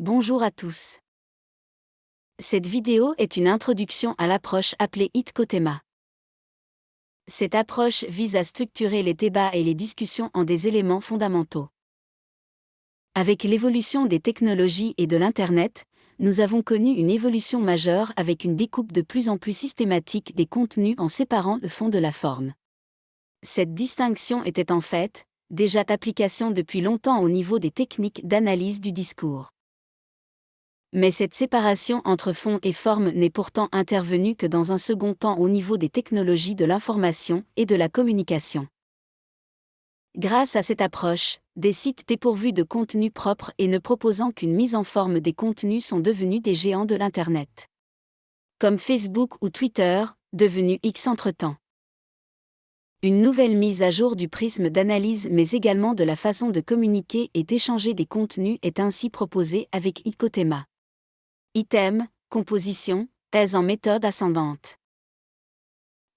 Bonjour à tous. Cette vidéo est une introduction à l'approche appelée Itkotema. Cette approche vise à structurer les débats et les discussions en des éléments fondamentaux. Avec l'évolution des technologies et de l'Internet, nous avons connu une évolution majeure avec une découpe de plus en plus systématique des contenus en séparant le fond de la forme. Cette distinction était en fait déjà d'application depuis longtemps au niveau des techniques d'analyse du discours. Mais cette séparation entre fond et forme n'est pourtant intervenue que dans un second temps au niveau des technologies de l'information et de la communication. Grâce à cette approche, des sites dépourvus de contenu propre et ne proposant qu'une mise en forme des contenus sont devenus des géants de l'Internet. Comme Facebook ou Twitter, devenus X entre-temps. Une nouvelle mise à jour du prisme d'analyse mais également de la façon de communiquer et d'échanger des contenus est ainsi proposée avec Itkotema. Item, composition, thèse en méthode ascendante.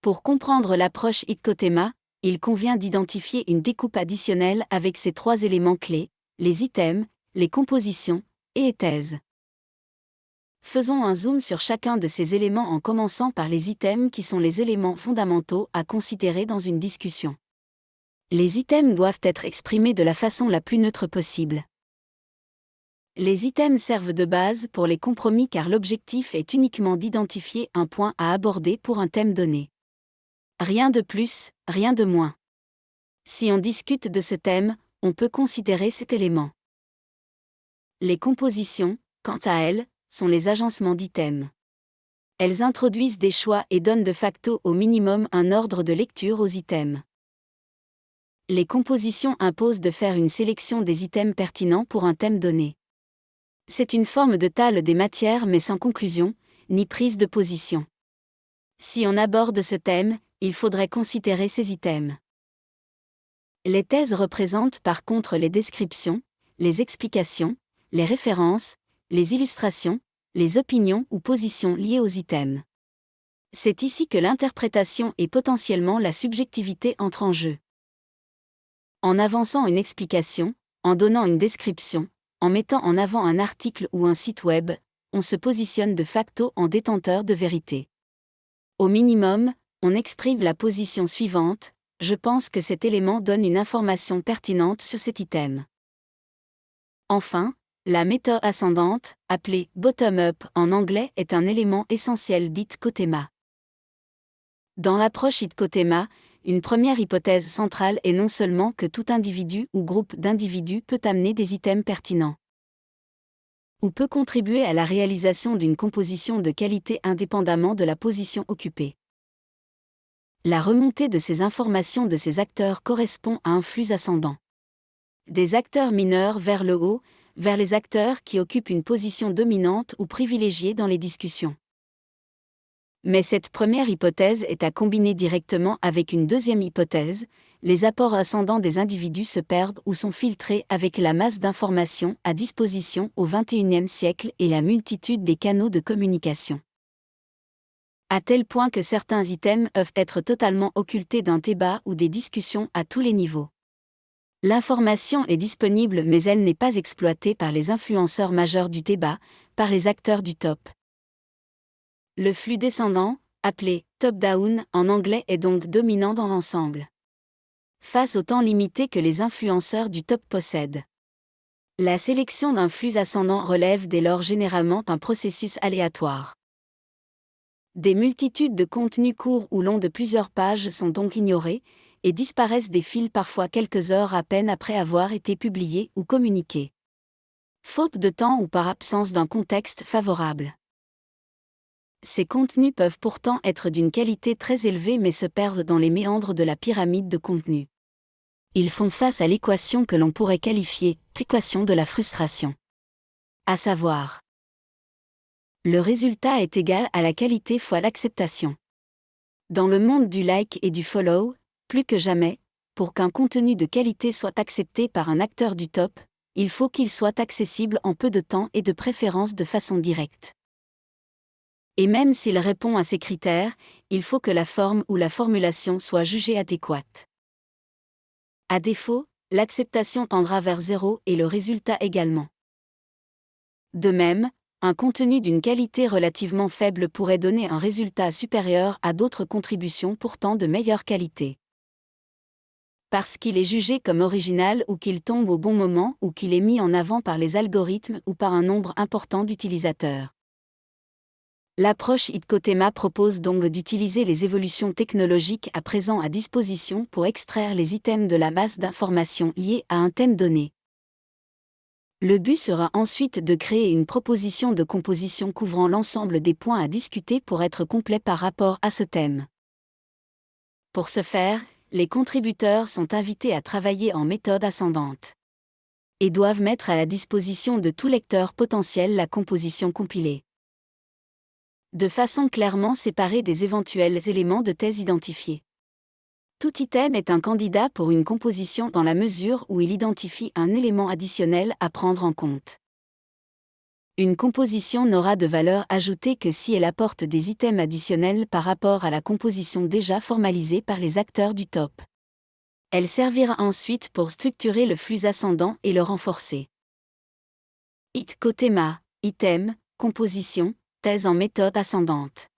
Pour comprendre l'approche Itkotema, il convient d'identifier une découpe additionnelle avec ces trois éléments clés, les items, les compositions, et les thèses. Faisons un zoom sur chacun de ces éléments en commençant par les items qui sont les éléments fondamentaux à considérer dans une discussion. Les items doivent être exprimés de la façon la plus neutre possible. Les items servent de base pour les compromis car l'objectif est uniquement d'identifier un point à aborder pour un thème donné. Rien de plus, rien de moins. Si on discute de ce thème, on peut considérer cet élément. Les compositions, quant à elles, sont les agencements d'items. Elles introduisent des choix et donnent de facto au minimum un ordre de lecture aux items. Les compositions imposent de faire une sélection des items pertinents pour un thème donné. C'est une forme de tale des matières mais sans conclusion, ni prise de position. Si on aborde ce thème, il faudrait considérer ces items. Les thèses représentent par contre les descriptions, les explications, les références, les illustrations, les opinions ou positions liées aux items. C'est ici que l'interprétation et potentiellement la subjectivité entrent en jeu. En avançant une explication, en donnant une description, en mettant en avant un article ou un site web, on se positionne de facto en détenteur de vérité. Au minimum, on exprime la position suivante: je pense que cet élément donne une information pertinente sur cet item. Enfin, la méthode ascendante, appelée bottom-up en anglais, est un élément essentiel d'Itkotema. Dans l'approche Itkotema, une première hypothèse centrale est non seulement que tout individu ou groupe d'individus peut amener des items pertinents, ou peut contribuer à la réalisation d'une composition de qualité indépendamment de la position occupée. La remontée de ces informations de ces acteurs correspond à un flux ascendant. Des acteurs mineurs vers le haut, vers les acteurs qui occupent une position dominante ou privilégiée dans les discussions. Mais cette première hypothèse est à combiner directement avec une deuxième hypothèse: les apports ascendants des individus se perdent ou sont filtrés avec la masse d'informations à disposition au XXIe siècle et la multitude des canaux de communication. À tel point que certains items peuvent être totalement occultés d'un débat ou des discussions à tous les niveaux. L'information est disponible mais elle n'est pas exploitée par les influenceurs majeurs du débat, par les acteurs du top. Le flux descendant, appelé top-down en anglais, est donc dominant dans l'ensemble. Face au temps limité que les influenceurs du top possèdent, la sélection d'un flux ascendant relève dès lors généralement d'un processus aléatoire. Des multitudes de contenus courts ou longs de plusieurs pages sont donc ignorés, et disparaissent des fils parfois quelques heures à peine après avoir été publiés ou communiqués. Faute de temps ou par absence d'un contexte favorable. Ces contenus peuvent pourtant être d'une qualité très élevée mais se perdent dans les méandres de la pyramide de contenu. Ils font face à l'équation que l'on pourrait qualifier d'équation de la frustration. À savoir, le résultat est égal à la qualité fois l'acceptation. Dans le monde du like et du follow, plus que jamais, pour qu'un contenu de qualité soit accepté par un acteur du top, il faut qu'il soit accessible en peu de temps et de préférence de façon directe. Et même s'il répond à ces critères, il faut que la forme ou la formulation soit jugée adéquate. À défaut, l'acceptation tendra vers zéro et le résultat également. De même, un contenu d'une qualité relativement faible pourrait donner un résultat supérieur à d'autres contributions pourtant de meilleure qualité. Parce qu'il est jugé comme original ou qu'il tombe au bon moment ou qu'il est mis en avant par les algorithmes ou par un nombre important d'utilisateurs. L'approche Icotema propose donc d'utiliser les évolutions technologiques à présent à disposition pour extraire les items de la masse d'informations liées à un thème donné. Le but sera ensuite de créer une proposition de composition couvrant l'ensemble des points à discuter pour être complet par rapport à ce thème. Pour ce faire, les contributeurs sont invités à travailler en méthode ascendante et doivent mettre à la disposition de tout lecteur potentiel la composition compilée, de façon clairement séparée des éventuels éléments de thèse identifiés. Tout item est un candidat pour une composition dans la mesure où il identifie un élément additionnel à prendre en compte. Une composition n'aura de valeur ajoutée que si elle apporte des items additionnels par rapport à la composition déjà formalisée par les acteurs du top. Elle servira ensuite pour structurer le flux ascendant et le renforcer. Icotema, item, composition, thèse en méthode ascendante.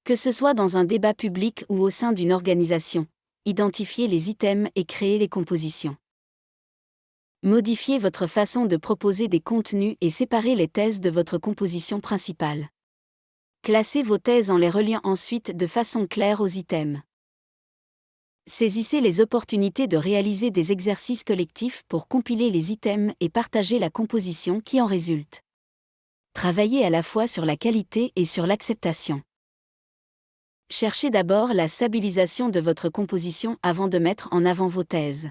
Que ce soit dans un débat public ou au sein d'une organisation, identifiez les items et créez les compositions. Modifiez votre façon de proposer des contenus et séparez les thèses de votre composition principale. Classez vos thèses en les reliant ensuite de façon claire aux items. Saisissez les opportunités de réaliser des exercices collectifs pour compiler les items et partager la composition qui en résulte. Travaillez à la fois sur la qualité et sur l'acceptation. Cherchez d'abord la stabilisation de votre composition avant de mettre en avant vos thèses.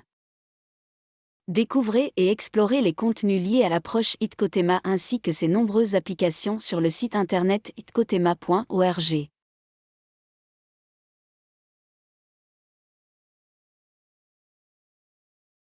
Découvrez et explorez les contenus liés à l'approche Icotema ainsi que ses nombreuses applications sur le site internet icotema.org.